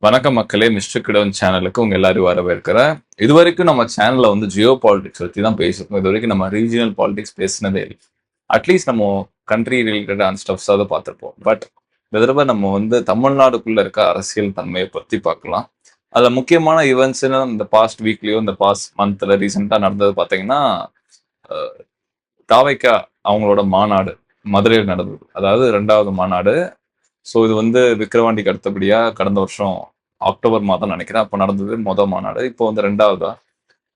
வணக்கம் மக்களே, மிஸ்டர் கிடவன் சேனலுக்கு உங்க எல்லாரும் வரவேற்கிறேன். இதுவரைக்கும் நம்ம சேனல்ல வந்து ஜியோ பாலிடிக்ஸ் பத்தி தான் பேசியிருக்கோம். இதுவரைக்கும் நம்ம ரீஜியனல் பாலிடிக்ஸ் பேசினதே இல்லை. அட்லீஸ்ட் நம்ம கண்ட்ரி ரிலேட்டட் ஸ்டப்ஸ் அதை பார்த்துருப்போம். பட் இந்த தடவை நம்ம வந்து தமிழ்நாடுக்குள்ள இருக்க அரசியல் தன்மையை பத்தி பார்க்கலாம். அதுல முக்கியமான ஈவெண்ட்ஸ் இந்த பாஸ்ட் வீக்லயோ இந்த பாஸ்ட் மந்த்ல ரீசெண்டா நடந்தது பார்த்தீங்கன்னா, தாவைக்கா அவங்களோட மாநாடு மதுரையில் நடந்தது. அதாவது 2வது மாநாடு. ஸோ இது வந்து விக்கிரவாண்டிக்கு அடுத்தபடியா கடந்த வருஷம் அக்டோபர் மாதம் நினைக்கிறேன். அப்போ நடந்தது மாநாடு. இப்போ வந்து 2வதா.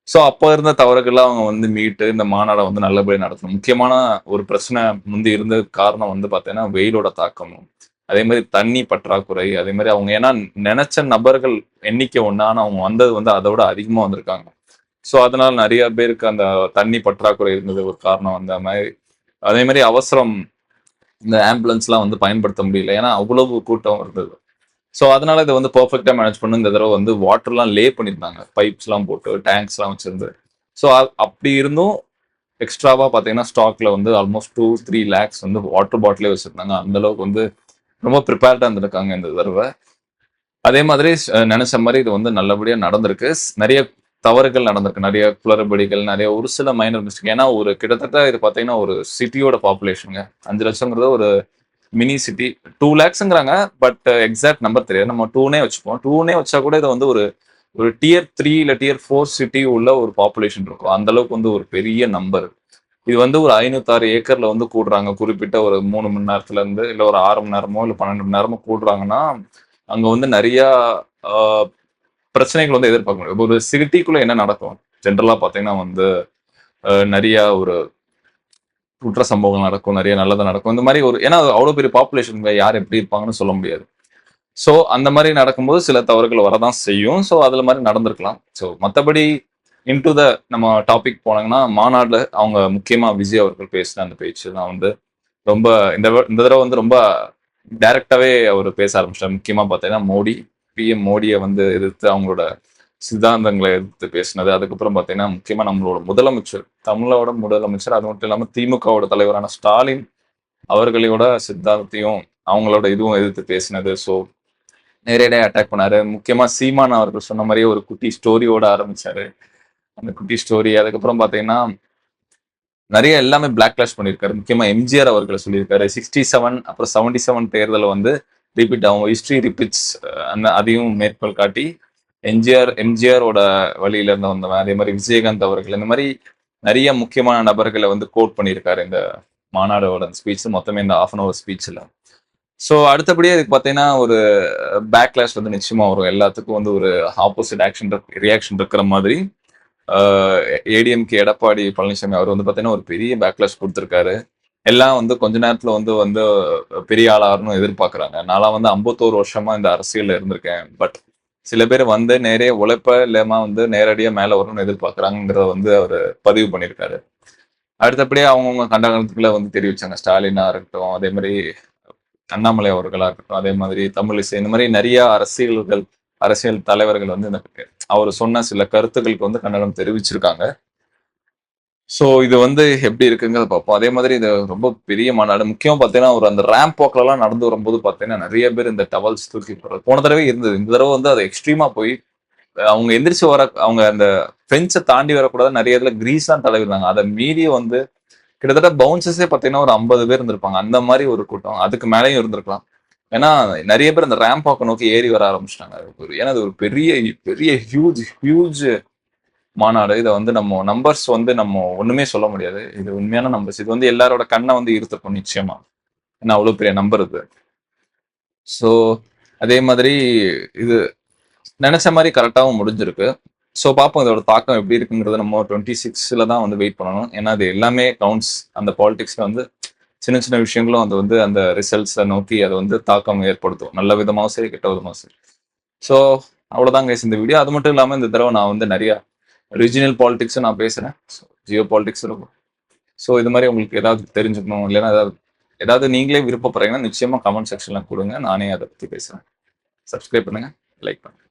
ஸோ அப்போ இருந்த தவறுகள்லாம் அவங்க வந்து மீட்டு இந்த மாநாடை வந்து நல்லபடியா நடத்தணும். முக்கியமான ஒரு பிரச்சனை முந்தி இருந்த காரணம் வந்து பார்த்தீங்கன்னா, வெயிலோட தாக்கமும், அதே மாதிரி தண்ணி பற்றாக்குறை, அதே மாதிரி அவங்க ஏன்னா நினைச்ச நபர்கள் எண்ணிக்கை ஒண்ணு, ஆனா அவங்க வந்தது வந்து அதை விட அதிகமா வந்திருக்காங்க. ஸோ அதனால நிறைய பேருக்கு அந்த தண்ணி பற்றாக்குறை இருந்தது ஒரு காரணம். அந்த மாதிரி அதே மாதிரி அவசரம் இந்த ஆம்புலன்ஸ்லாம் வந்து பயன்படுத்த முடியல. ஏன்னா அவ்வளவு கூட்டம் இருந்தது. ஸோ அதனால இதை வந்து பெர்ஃபெக்டா மேனேஜ் பண்ணி இந்த தடவை வந்து வாட்டர்லாம் லே பண்ணியிருந்தாங்க. பைப்ஸ்லாம் போட்டு, டேங்க்ஸ்லாம் வச்சிருந்து. ஸோ அப்படி இருந்தும் எக்ஸ்ட்ராவா பார்த்தீங்கன்னா, ஸ்டாக்ல வந்து ஆல்மோஸ்ட் 2, 3 லேக்ஸ் வந்து வாட்டர் பாட்டிலே வச்சிருந்தாங்க. அந்த அளவுக்கு வந்து ரொம்ப ப்ரிப்பேர்டா இருந்திருக்காங்க இந்த தடவை. அதே மாதிரி நினைச்ச மாதிரி இது வந்து நல்லபடியா நடந்திருக்கு. நிறைய தவறுகள் நடந்திருக்கு. நிறைய குளறுபடிகள், நிறைய ஒரு சில மைனர் மிஸ்டேக். ஏன்னா ஒரு கிட்டத்தட்ட இது பார்த்தீங்கன்னா, ஒரு சிட்டியோட பாப்புலேஷன்ங்க. 5,00,000ங்கிறது ஒரு மினி சிட்டி. 2 லேக்ஸ்ங்கிறாங்க. பட் எக்ஸாக்ட் நம்பர் தெரியாது. நம்ம 2னே வச்சுப்போம். 2னே வச்சா கூட இது வந்து ஒரு ஒரு டியர் 3 இல்ல டியர் 4 சிட்டி உள்ள ஒரு பாப்புலேஷன் இருக்கும். அந்த அளவுக்கு வந்து ஒரு பெரிய நம்பர். இது வந்து ஒரு 506 ஏக்கர்ல வந்து கூடுறாங்க. குறிப்பிட்ட ஒரு 3 மணி நேரத்துல இருந்து, இல்ல ஒரு 6 மணி நேரமோ, இல்ல 12 மணி நேரமோ கூடுறாங்கன்னா, அங்க வந்து நிறைய ஆ பிரச்சனைகள் வந்து எதிர்பார்க்க முடியும். ஒரு சிட்டிக்குள்ள என்ன நடக்கும்? ஜென்ரலா பார்த்தீங்கன்னா வந்து, நிறைய ஒரு குற்ற சம்பவங்கள் நடக்கும். நிறைய நல்லது நடக்கும். இந்த மாரி ஒரு ஏன்னா அவ்வளோ பெரிய பாப்புலேஷன்ங்க. யார் எப்படி இருப்பாங்கன்னு சொல்ல முடியாது. ஸோ அந்த மாரி நடக்கும்போது சில தவறுகள் வரதான் செய்யும். ஸோ அதுல மாரி நடந்திருக்கலாம். ஸோ மத்தபடி இன்டு த நம்ம டாபிக் போனாங்கன்னா, மாநாடுல அவங்க முக்கியமா விஜய் அவர்கள் பேசின அந்த பேச்சு தான் வந்து ரொம்ப இந்த தடவை வந்து ரொம்ப டைரக்டாவே அவரு பேச ஆரம்பிச்சிட்டாரு. முக்கியமா பார்த்தீங்கன்னா, பிஎம் மோடிய வந்து எதிர்த்து அவங்களோட சித்தாந்தங்களை எதிர்த்து பேசினது. அதுக்கப்புறம் பார்த்தீங்கன்னா, முக்கியமா நம்மளோட முதலமைச்சர், தமிழோட முதலமைச்சர், அது மட்டும் இல்லாம திமுகவோட தலைவரான ஸ்டாலின் அவர்களோட சித்தாந்தத்தையும், அவங்களோட இதுவும் எதிர்த்து பேசினது. ஸோ நேரடியா அட்டாக் பண்ணாரு. முக்கியமா சீமான் அவர்கள் சொன்ன மாரியே ஒரு குட்டி ஸ்டோரியோட ஆரம்பிச்சாரு. அந்த குட்டி ஸ்டோரி அதுக்கப்புறம் பார்த்தீங்கன்னா, நிறைய எல்லாமே பிளாக்லாஷ் பண்ணியிருக்காரு. முக்கியமா எம்ஜிஆர் அவர்கள் சொல்லியிருக்காரு. 67 அப்புறம் 77 தேர்தல் வந்து ரிப்பீட் ஆகும். ஹிஸ்டரி ரிப்பீட்ஸ் அந்த அதையும் மேற்கோள் காட்டி எம்ஜிஆரோட வழியில இருந்து வந்தவன். அதே மாதிரி விஜயகாந்த் அவர்கள் இந்த மாதிரி நிறைய முக்கியமான நபர்களை வந்து கோட் பண்ணியிருக்காரு இந்த மாநாடோட ஸ்பீச். மொத்தமே இந்த ஹாஃப் அன் அவர் ஸ்பீச்ல. ஸோ அடுத்தபடியே இதுக்கு பார்த்தீங்கன்னா ஒரு பேக்லாஷ் வந்து நிச்சயமா வரும். எல்லாத்துக்கும் வந்து ஒரு ஆப்போசிட் ரியாக்ஷன் இருக்கிற மாதிரி ஏடிஎம்கே எடப்பாடி பழனிசாமி அவர் வந்து பார்த்தீங்கன்னா ஒரு பெரிய பேக்லாஷ் கொடுத்துருக்காரு. எல்லாம் வந்து கொஞ்ச நேரத்துல வந்து வந்து பெரிய ஆளாகணும்னு எதிர்பார்க்குறாங்க. நான்லாம் வந்து 51 வருஷமா இந்த அரசியல்ல இருந்திருக்கேன். பட் சில பேர் வந்து நிறைய உழைப்ப இல்லாம வந்து நேரடியா மேல வரணும்னு எதிர்பார்க்குறாங்கிறத வந்து அவர் பதிவு பண்ணியிருக்காரு. அடுத்தபடியே அவங்கவுங்க கண்டனத்துக்குள்ள வந்து தெரிவிச்சாங்க. ஸ்டாலினா இருக்கட்டும், அதே மாதிரி அண்ணாமலை அவர்களா இருக்கட்டும், அதே மாதிரி தமிழிசை இந்த மாதிரி நிறைய அரசியல் தலைவர்கள் வந்து இந்த அவர் சொன்ன சில கருத்துக்களுக்கு வந்து கண்டனம் தெரிவிச்சிருக்காங்க. ஸோ இது வந்து எப்படி இருக்குங்கிறத பார்ப்போம். அதே மாதிரி இது ரொம்ப பெரிய மாநாடு. முக்கியமா பார்த்தீங்கன்னா, ஒரு அந்த ரேம்ப் வாக்லலாம் நடந்து வரும்போது பார்த்தீங்கன்னா, நிறைய பேர் இந்த டவல்ஸ் தூக்கி போடுறது. போன தடவை இருந்தது. இந்த தடவை வந்து அது எக்ஸ்ட்ரீமா போய் அவங்க எந்திரிச்சு அவங்க அந்த ஃபென்ஸ தாண்டி வரக்கூடாது. நிறைய இதுல கிரீஸ்லாம் தடவிருந்தாங்க. அத மீறி வந்து கிட்டத்தட்ட பவுன்சர்ஸே பார்த்தீங்கன்னா, ஒரு 50 பேர் இருந்திருப்பாங்க. அந்த மாரி ஒரு கூட்டம். அதுக்கு மேலயும் இருந்திருக்கலாம். ஏன்னா, நெறைய பேர் அந்த ரேம்ப் வாக்க நோக்கி ஏறி வர ஆரம்பிச்சுட்டாங்க. ஏன்னா, அது ஒரு பெரிய பெரிய ஹியூஜ் மாநாடு. இத வந்து நம்ம நம்பர்ஸ் வந்து நம்ம ஒண்ணுமே சொல்ல முடியாது. இது உண்மையான நம்பர்ஸ். இது வந்து எல்லாரோட கண்ண வந்து ஈர்த்திருக்கும் நிச்சயமா. ஏன்னா, அவ்வளோ பெரிய நம்பர் இது. ஸோ, அதே மாதிரி இது நெனச்ச மாரி கரெக்ட்டாவும் முடிஞ்சிருக்கு. ஸோ பார்ப்போம் இதோட தாக்கம் எப்படி இருக்குங்கிறத நம்ம 26ல தான் வந்து வெயிட் பண்ணணும். ஏன்னா, அது எல்லாமே கவுண்ட்ஸ். அந்த பாலிடிக்ஸ்ல வந்து சின்ன சின்ன விஷயங்களும் அது வந்து அந்த ரிசல்ட்ஸ நோக்கி அது வந்து தாக்கம் ஏற்படுத்தும். நல்ல விதமாவும் சரி, கெட்ட விதமாவும் சரி. ஸோ அவ்வளோதான் கைஸ் இந்த வீடியோ. அது மட்டும் இல்லாம இந்த தடவ நான் வந்து நெறைய ரீஜினல் பாலிடிக்ஸும் நான் பேசுறேன். ஜியோ பாலிடிக்ஸ் இருக்கும். ஸோ இது மாரி உங்களுக்கு ஏதாவது தெரிஞ்சுக்கணும், இல்லைன்னா ஏதாவது ஏதாவது நீங்களே விருப்பப்படுறீங்கன்னா நிச்சயமா கமெண்ட் செக்ஷன்ல குடுங்க. நானே அத பத்தி பேசுறேன். சப்ஸ்கிரைப் பண்ணுங்க, லைக் பண்ணுங்க.